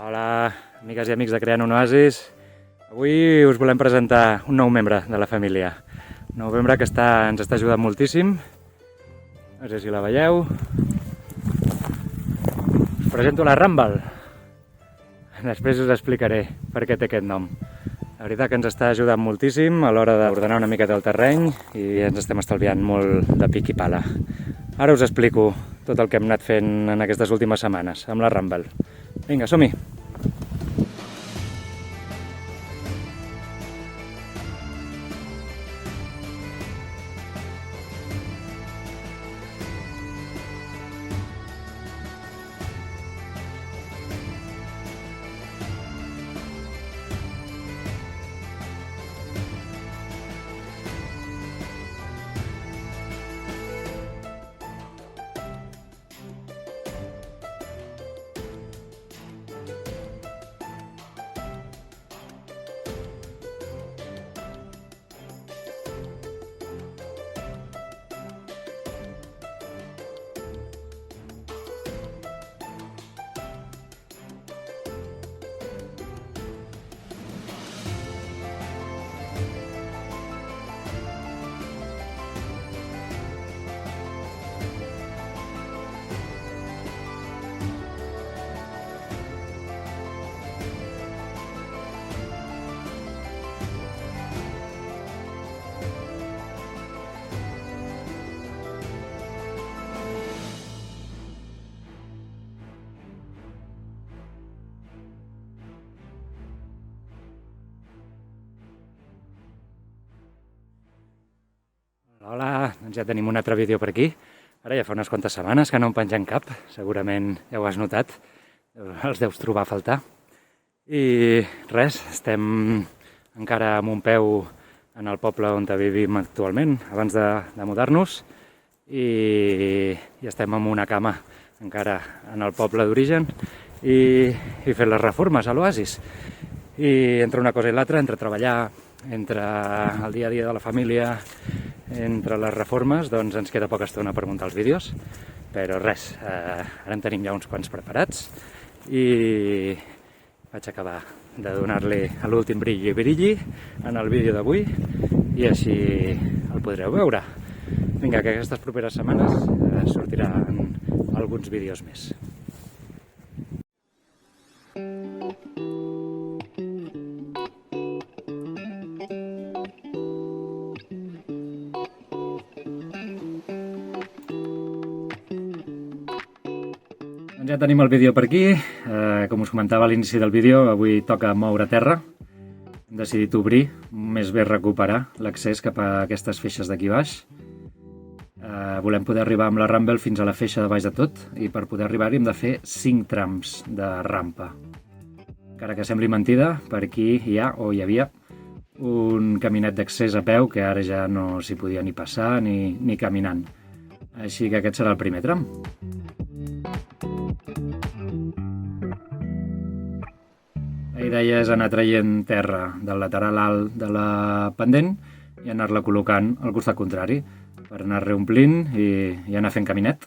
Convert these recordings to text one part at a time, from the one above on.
Hola, amigues i amics de Creant un Oasis. Avui us volem presentar un nou membre de la família. Un nou membre que ens està ajudant moltíssim. No sé si la veieu. Us presento la Rumble. Després us explicaré per què té aquest nom. La veritat que ens està ajudant moltíssim a l'hora d'ordenar una miqueta el terreny i ens estem estalviant molt de pic i pala. Ara us explico tot el que hem anat fent en aquestes últimes setmanes amb la Rumble. Vinga, som-hi! Hola, doncs ja tenim un altre vídeo per aquí. Ara ja fa unes quantes setmanes que no en pengem cap, segurament ja ho has notat, els deus trobar a faltar. I res, estem encara amb un peu en el poble on vivim actualment, abans de mudar-nos, i estem amb una cama encara en el poble d'origen i fent les reformes a l'Oasis. I entre una cosa i l'altra, entre treballar, entre el dia a dia de la família, entre les reformes, doncs ens queda poca estona per muntar els vídeos, però res, ara en tenim ja uns quants preparats i vaig acabar de donar-li l'últim brilli en el vídeo d'avui i així el podreu veure. Vinga, que aquestes properes setmanes sortiran alguns vídeos més. Ja tenim el vídeo per aquí. Com us comentava a l'inici del vídeo, avui toca moure terra. Hem decidit obrir, més bé recuperar l'accés cap a aquestes feixes d'aquí baix. Volem poder arribar amb la Rumble fins a la feixa de baix de tot i per poder arribar-hi hem de fer 5 trams de rampa. Encara que sembli mentida, per aquí hi ha o hi havia un caminet d'accés a peu que ara ja no s'hi podia ni passar ni caminant. Així que aquest serà el primer tram. La idea és anar traient terra del lateral alt de la pendent i anar-la col·locant al costat contrari per anar reomplint i anar fent caminet.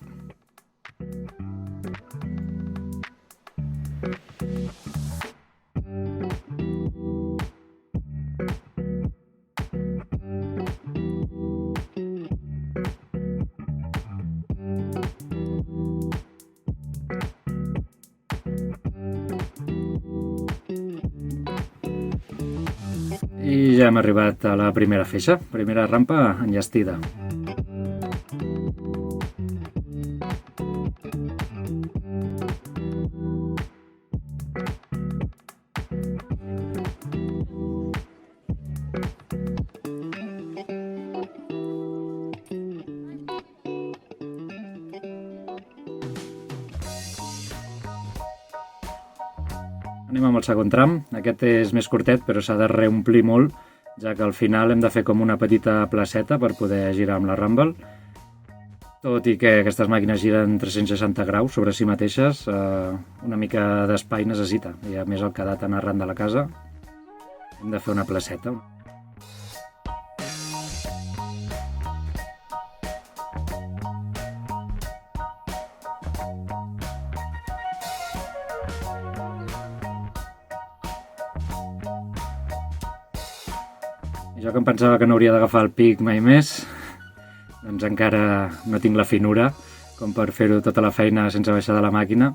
I ja hem arribat a la primera feixa, primera rampa enllestida. Anem amb el segon tram. Aquest és més curtet, però s'ha de reomplir molt, ja que al final hem de fer com una petita placeta per poder girar amb la Rumble. Tot i que aquestes màquines giren 360 graus sobre si mateixes, una mica d'espai necessita. I a més el quedat en arran de la casa, hem de fer una placeta. Jo que em pensava que no hauria d'agafar el pic mai més, doncs encara no tinc la finura com per fer-ho tota la feina sense baixar de la màquina.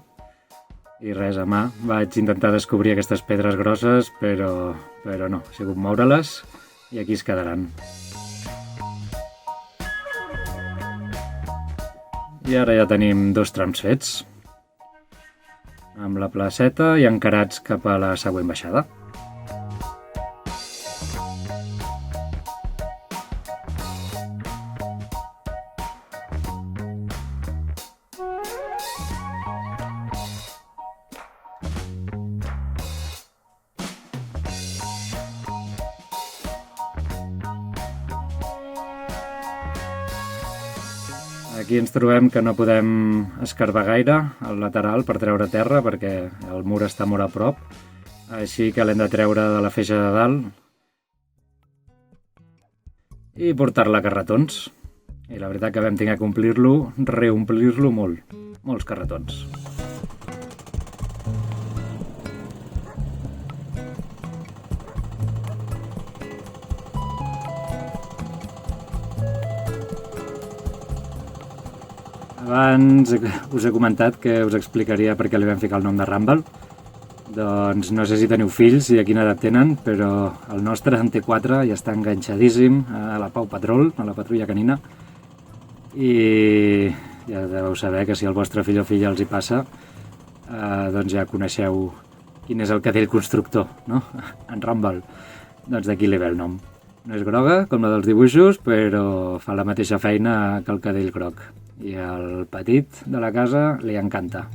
I res, a mà vaig intentar descobrir aquestes pedres grosses, però no, ha sigut moure-les i aquí es quedaran. I ara ja tenim 2 trams fets, amb la placeta i encarats cap a la següent baixada. Aquí ens trobem que no podem escarbar gaire al lateral per treure terra perquè el mur està molt a prop, així que l'hem de treure de la feixa de dalt i portar-la a carretons. I la veritat que vam tenir que reomplir-lo molts carretons. Abans us he comentat que us explicaria per què li vam ficar el nom de Rumble. Doncs no sé si teniu fills i a quina edat tenen, però el nostre en té 4 i està enganxadíssim a la Paw Patrol, a la patrulla canina. I ja deveu saber que si el vostre fill o filla els hi passa, doncs ja coneixeu quin és el cadell constructor, no? En Rumble. Doncs d'aquí li ve el nom. No és groga, com la dels dibuixos, però fa la mateixa feina que el cadell groc. I al petit de la casa li encanta.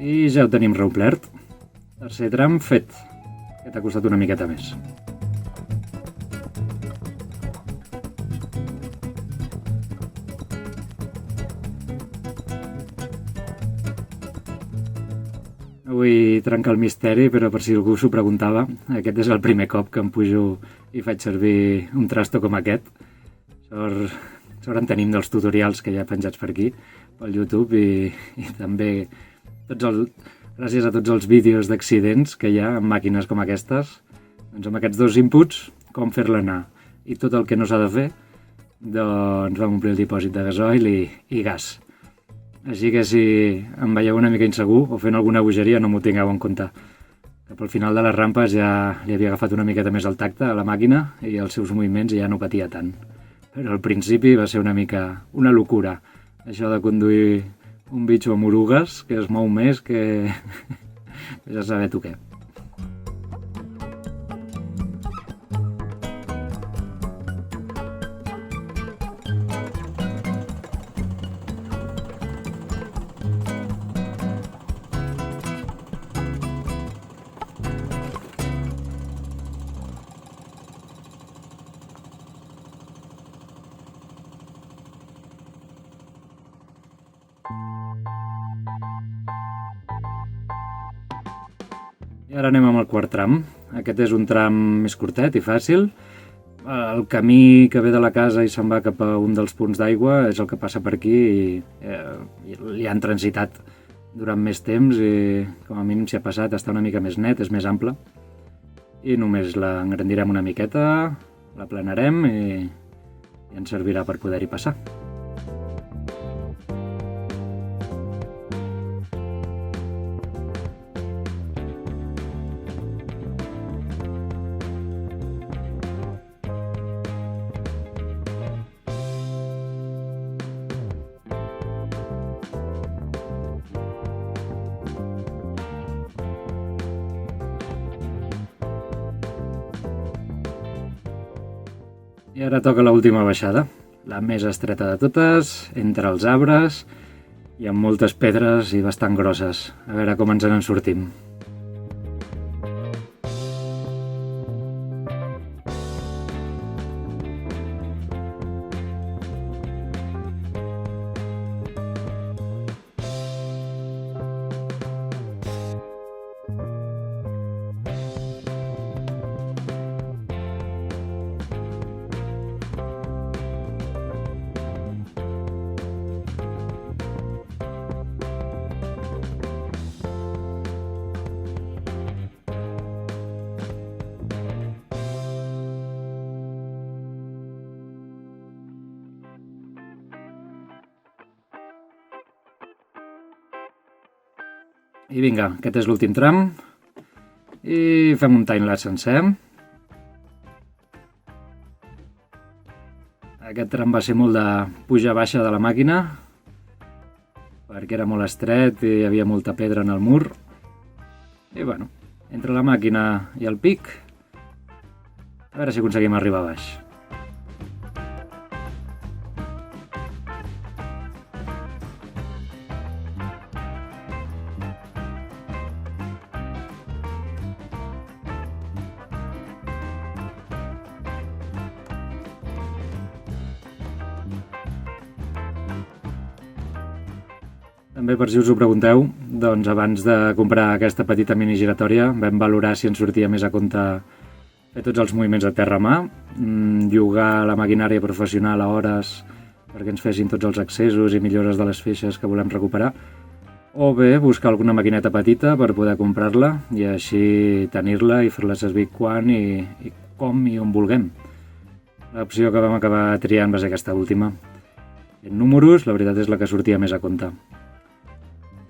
I ja ho tenim reomplert. Tercer tram fet. Aquest ha costat una miqueta més. No vull trencar el misteri, però per si algú s'ho preguntava, aquest és el primer cop que em pujo i faig servir un trasto com aquest. Sort en tenim dels tutorials que hi ha penjats per aquí, pel YouTube, i també gràcies a tots els vídeos d'accidents que hi ha amb màquines com aquestes, doncs amb aquests 2 inputs, com fer-la anar i tot el que no s'ha de fer, doncs vam omplir el dipòsit de gasoil i gas. Així que si em veieu una mica insegur o fent alguna bogeria no m'ho tingueu en compte. Cap al final de les rampes ja li havia agafat una miqueta més el tacte a la màquina i els seus moviments ja no patia tant. Però al principi va ser una mica una locura, això de conduir un bitxo amb orugues que es mou més que ja saber tu què. I ara anem amb el quart tram. Aquest és un tram més curtet i fàcil. El camí que ve de la casa i se'n va cap a un dels punts d'aigua és el que passa per aquí i li han transitat durant més temps i com a mínim s'hi ha passat, està una mica més net, és més ample. i només la engrandirem una miqueta, la aplanarem i ens servirà per poder-hi passar. I ara toca l'última baixada, la més estreta de totes, entre els arbres i amb moltes pedres i bastant grosses. A veure com ens en sortim. I vinga, aquest és l'últim tram i fem un time-lapse sencer. Aquest tram va ser molt de puja-baixa de la màquina perquè era molt estret i hi havia molta pedra en el mur. I bueno, entre la màquina i el pic, a veure si aconseguim arribar a baix. També, per si us ho pregunteu, doncs abans de comprar aquesta petita mini giratòria vam valorar si ens sortia més a compte fer tots els moviments de terra a mà, llogar la maquinària professional a hores perquè ens fessin tots els accessos i millores de les feixes que volem recuperar, o bé buscar alguna maquineta petita per poder comprar-la i així tenir-la i fer-la servir quan i com i on vulguem. L'opció que vam acabar triant va ser aquesta última. En números, la veritat és la que sortia més a compte.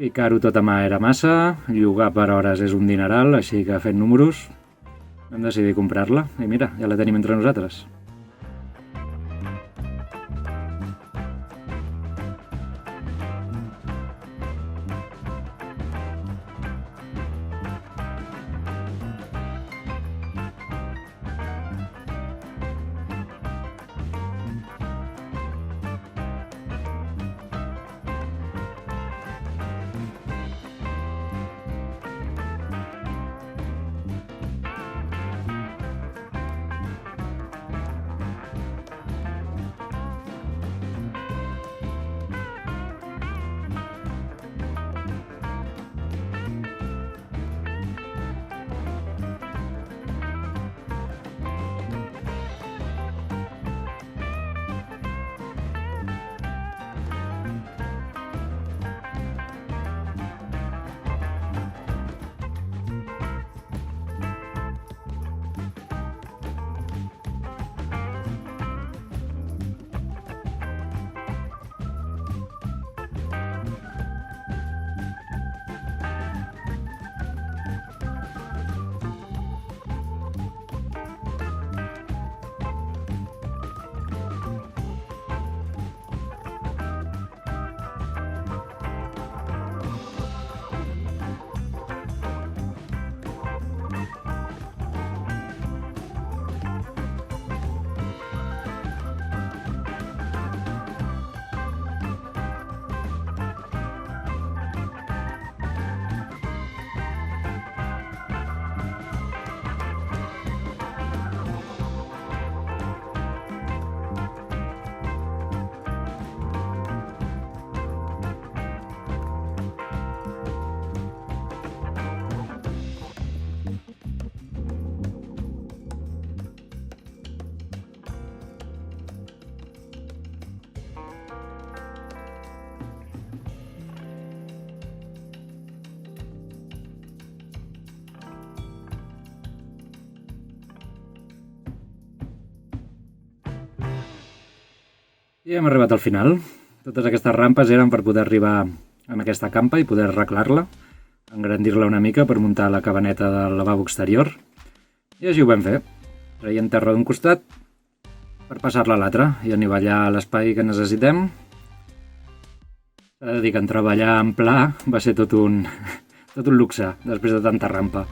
Picar-ho tot a mà era massa, llogar per hores és un dineral, així que fent números vam decidir comprar-la i mira, ja la tenim entre nosaltres. I hem arribat al final. Totes aquestes rampes eren per poder arribar en aquesta campa i poder arreglar-la, engrandir-la una mica per muntar la cabaneta del lavabo exterior. I així ho vam fer, traient terra d'un costat per passar-la a l'altre i anivellar l'espai que necessitem. S'ha de dir que en treballar en pla va ser tot un luxe després de tanta rampa.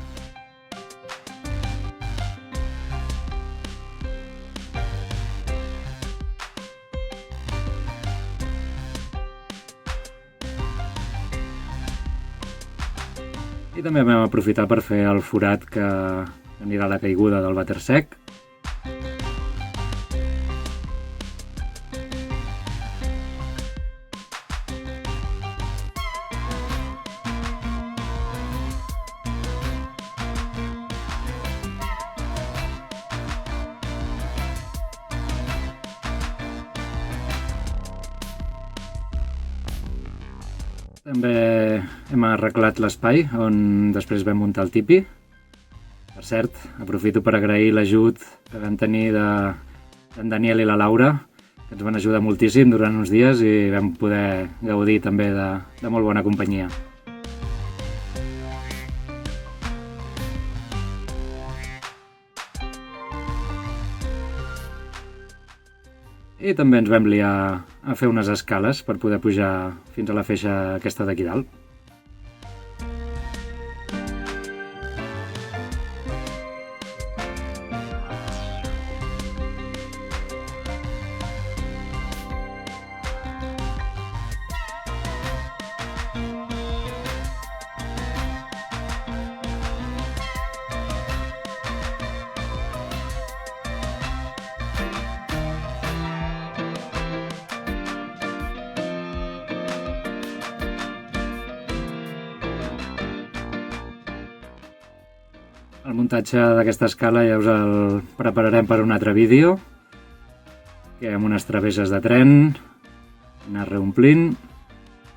I també vam aprofitar per fer el forat que anirà a la caiguda del vàter sec. També hem arreglat l'espai on després vam muntar el tipi. Per cert, aprofito per agrair l'ajut que vam tenir d'en Daniel i la Laura, que ens van ajudar moltíssim durant uns dies i vam poder gaudir també de molt bona companyia. I també ens vam liar a fer unes escales per poder pujar fins a la feixa aquesta d'aquí dalt. El muntatge d'aquesta escala ja us el prepararem per un altre vídeo, que amb unes travesses de tren, anar reomplint,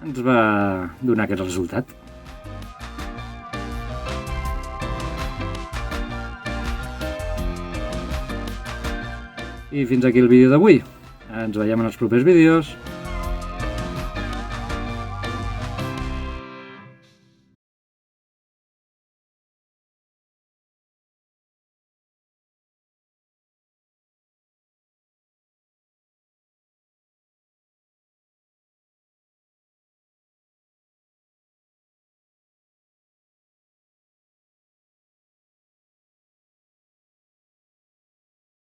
ens va donar aquest resultat. I fins aquí el vídeo d'avui. Ens veiem en els propers vídeos.